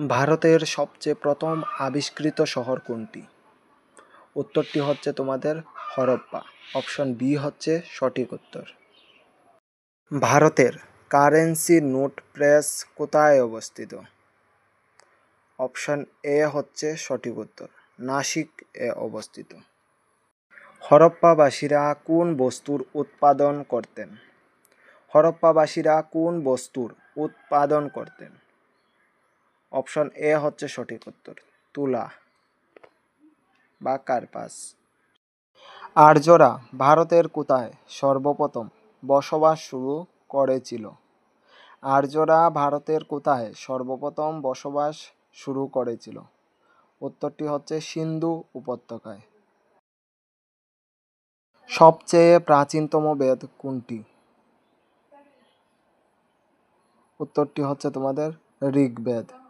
ভারতের সবচেয়ে প্রথম আবিষ্কৃত শহর কোনটি? উত্তরটি হচ্ছে তোমাদের হরপ্পা। অপশন বি হচ্ছে সঠিক উত্তর। ভারতের কারেন্সি নোট প্রেস কোথায় অবস্থিত? অপশন এ হচ্ছে সঠিক উত্তর, নাসিক এ অবস্থিত। হরপ্পাবাসীরা কোন বস্তুর উৎপাদন করতেন? হরপ্পাবাসীরা কোন বস্তুর উৎপাদন করতেন? অপশন এ হচ্ছে সঠিক উত্তর, তুলা বা কার্পাস। আর্যরা ভারতের কোথায় সর্বপ্রথম বসবাস শুরু করেছিল? আর্যরা ভারতের কোথায় সর্বপ্রথম বসবাস শুরু করেছিল? উত্তরটি হচ্ছে সিন্ধু উপত্যকায়। সবচেয়ে প্রাচীনতম বেদ কোনটি? উত্তরটি হচ্ছে তোমাদের ঋগ্বেদ।